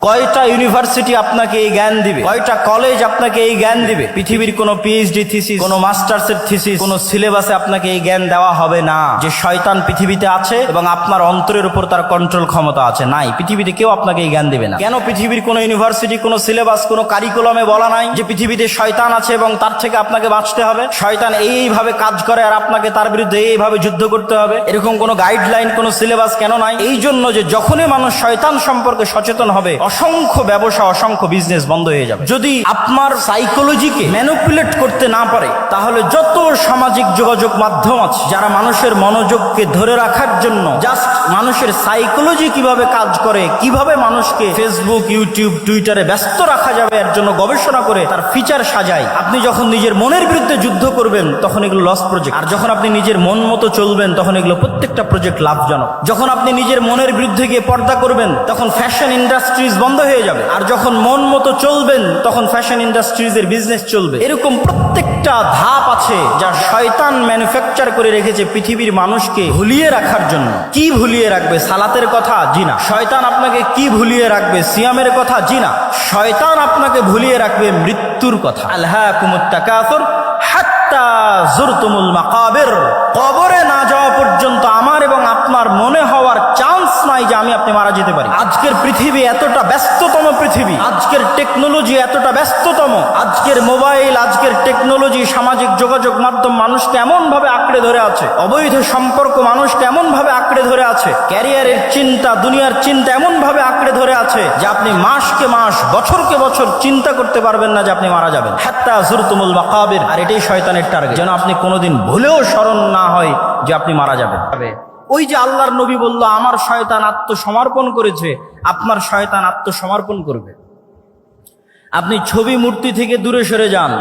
কয়টা ইউনিভার্সিটি আপনাকে এই জ্ঞান দিবে, কয়টা কলেজ আপনাকে এই জ্ঞান দিবে? পৃথিবীর কোনো পিএইচডি থিসিস, কোনো মাস্টার্সের থিসিস, কোনো সিলেবাসে আপনাকে এই জ্ঞান দেওয়া হবে না যে শয়তান পৃথিবীতে আছে এবং আপনার অন্তরের উপর তার কন্ট্রোল ক্ষমতা আছে। নাই, পৃথিবীতে কেউ আপনাকে এই জ্ঞান দেবে না। কেন পৃথিবীর কোনো ইউনিভার্সিটি, কোনো সিলেবাস, কোনো কারিকুলামে বলা নাই যে পৃথিবীতে শয়তান আছে এবং তার থেকে আপনাকে বাঁচতে হবে? শয়তান এইভাবে কাজ করে আর আপনাকে তার বিরুদ্ধে এইভাবে যুদ্ধ করতে হবে, এরকম কোনো গাইডলাইন, কোনো সিলেবাস কেন নাই? এই জন্য যে যখনই মানুষ শয়তান সম্পর্কে সচেতন হবে, অসংখ্য ব্যবসা, অসংখ্য বিজনেস বন্ধ হয়ে যাবে। যদি আপনার সাইকোলজিকে ম্যানিপুলেট করতে না পারে, তাহলে যত সামাজিক যোগাযোগ মাধ্যম আছে যারা মানুষের মনোযোগকে ধরে রাখার জন্য জাস্ট মানুষের সাইকোলজি কিভাবে কাজ করে, কিভাবে মানুষকে ফেসবুক, ইউটিউব, টুইটারে ব্যস্ত রাখা যাবে এর জন্য গবেষণা করে তার ফিচার সাজায়। আপনি যখন নিজের মনের বিরুদ্ধে যুদ্ধ করবেন তখন এগুলো লস প্রজেক্ট, আর যখন আপনি নিজের মন মতো চলবেন তখন এগুলো প্রত্যেকটা প্রজেক্ট লাভজনক। যখন আপনি নিজের মনের বিরুদ্ধে গিয়ে পর্দা করবেন তখন ফ্যাশন ইন্ডাস্ট্রিজ বন্ধ হয়ে যাবে, আর যখন মন মতো চলবেন তখন ফ্যাশন ইন্ডাস্ট্রিজের বিজনেস চলবে। এরকম প্রত্যেকটা ধাপ আছে যা শয়তান ম্যানুফ্যাকচার করে রেখেছে পৃথিবীর মানুষকে ভুলিয়ে রাখার জন্য। কি ভুলিয়ে রাখবে? সালাতের কথা? জি না। শয়তান আপনাকে কি ভুলিয়ে রাখবে? সিয়ামের কথা? জি না। শয়তান আপনাকে ভুলিয়ে রাখবে মৃত্যুর কথা। আলহাকুমুত তাকাসুর হাত্তা যুরতুমুল মাকাবির। কবরে না যাওয়া পর্যন্ত আমার এবং আপনার মনে হওয়ার চান্স নাই যে আপনি মারা যেতে পারি। আজকের পৃথিবী এতটা ব্যস্ততম পৃথিবী, আজকের টেকনোলজি এতটা ব্যস্ততম, আজকের মোবাইল, আজকের টেকনোলজি, সামাজিক যোগাযোগ মাধ্যম মানুষকে এমন ভাবে আঁকড়ে ধরে আছে, অবৈধ সম্পর্ক মানুষকে এমন ভাবে আঁকড়ে ধরে আছে, ক্যারিয়ারের চিন্তা, দুনিয়ার চিন্তা এমন ভাবে আঁকড়ে ধরে আছে যে আপনি মাসকে মাস, বছরকে বছর চিন্তা করতে পারবেন না যে আপনি মারা যাবেন। হাত্তা যুরতুমুল মাকাবির। আর এটাই শয়তানের টার্গেট, যেন আপনি কোনোদিন ভুলেও স্মরণ না হয় যে আপনি মারা যাবেন। ওই যে আল্লাহর নবী বলল, আমার শয়তান আত্মসমর্পণ করেছে, আপনার শয়তান আত্মসমর্পণ করবে। আপনি ছবি মূর্তি থেকে দূরে সরে যান,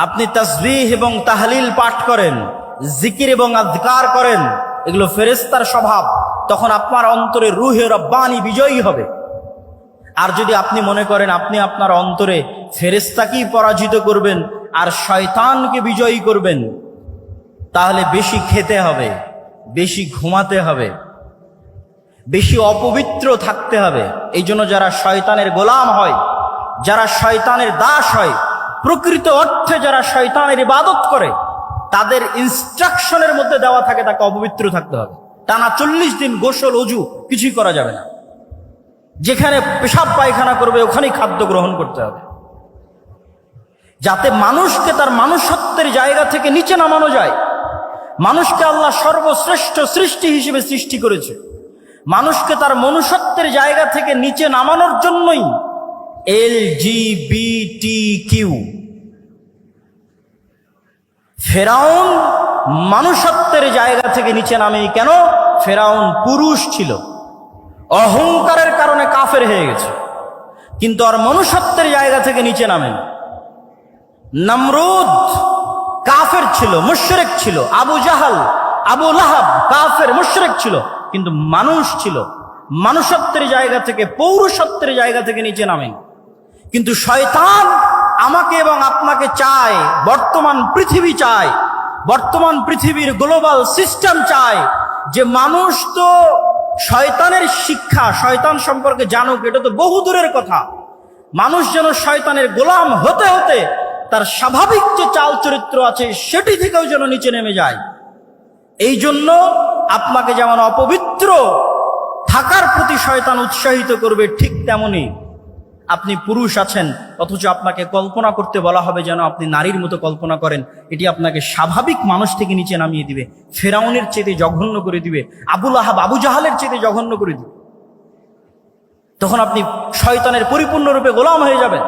আপনি তাসবিহ এবং তাহলিল পাঠ করেন, জিকির এবং আযকার করেন, এগুলো ফেরেশতার স্বভাব। তখন আপনার অন্তরে রূহে রব্বানি বিজয়ী হবে। আর যদি আপনি মনে করেন আপনি আপনার অন্তরে ফেরেশতাকেই পরাজিত করবেন আর শয়তানকে বিজয়ী করবেন, তাহলে বেশি খেতে হবে, বেশি ঘুমাতে হবে, বেশি অপবিত্র থাকতে হবে। এই জন্য যারা শয়তানের গোলাম হয়, যারা শয়তানের দাস হয়, প্রকৃত অর্থে যারা শয়তানের ইবাদত করে, তাদের ইনস্ট্রাকশনের মধ্যে দেওয়া থাকে তাকে অপবিত্র থাকতে হবে। টানা 40 দিন গোসল, অজু কিছুই করা যাবে না। যেখানে পেশাব পায়খানা করবে ওখানেই খাদ্য গ্রহণ করতে হবে, যাতে মানুষকে তার মানুষত্বের জায়গা থেকে নিচে নামানো যায়। মানুষকে আল্লাহ সর্বশ্রেষ্ঠ সৃষ্টি হিসেবে সৃষ্টি করেছে। মানুষকে তার মনুষ্যত্বের জায়গা থেকে নিচে নামানোর জন্যই LGBTQ। ফেরাউন মানুষত্বের জায়গা থেকে নিচে নামে কেন? ফেরাউন পুরুষ ছিল, অহংকারের কারণে কাফের হয়ে গেছে, কিন্তু আর মনুষ্যত্বের জায়গা থেকে নিচে নামেন। নমরুদ কাফের ছিল, মুশরিক ছিল। আবু জাহাল, আবু লাহাব কাফের, মুশরিক ছিল, কিন্তু মানুষ ছিল। মানুষত্বের জায়গা থেকে, পৌরুষত্বের জায়গা থেকে নিচে নামেন। কিন্তু শয়তান আমাকে এবং আপনাকে চায়, বর্তমান পৃথিবী চায়, বর্তমান পৃথিবীর গ্লোবাল সিস্টেম চায় যে মানুষ তো শয়তানের শিক্ষা, শয়তান সম্পর্কে জানুক, এটা তো বহু দূরের কথা। মানুষ যেন শয়তানের গোলাম হতে হতে তার স্বাভাবিক যে চাল চরিত্র আছে সেটি থেকেও যেন নিচে নেমে যায়। এই জন্য আপনাকে যেমন অপবিত্র থাকার প্রতি শয়তান উৎসাহিত করবে, ঠিক তেমনি আপনি পুরুষ আছেন অথচ আপনাকে কল্পনা করতে বলা হবে যেন আপনি নারীর মতো কল্পনা করেন। এটি আপনাকে স্বাভাবিক মানুষ থেকে নিচে নামিয়ে দিবে, ফেরাউনের চেয়ে জঘন্য করে দিবে, আবু লাহাব, আবু জাহালের চেয়ে জঘন্য করে দিবে। তখন আপনি শয়তানের পরিপূর্ণরূপে গোলাম হয়ে যাবেন।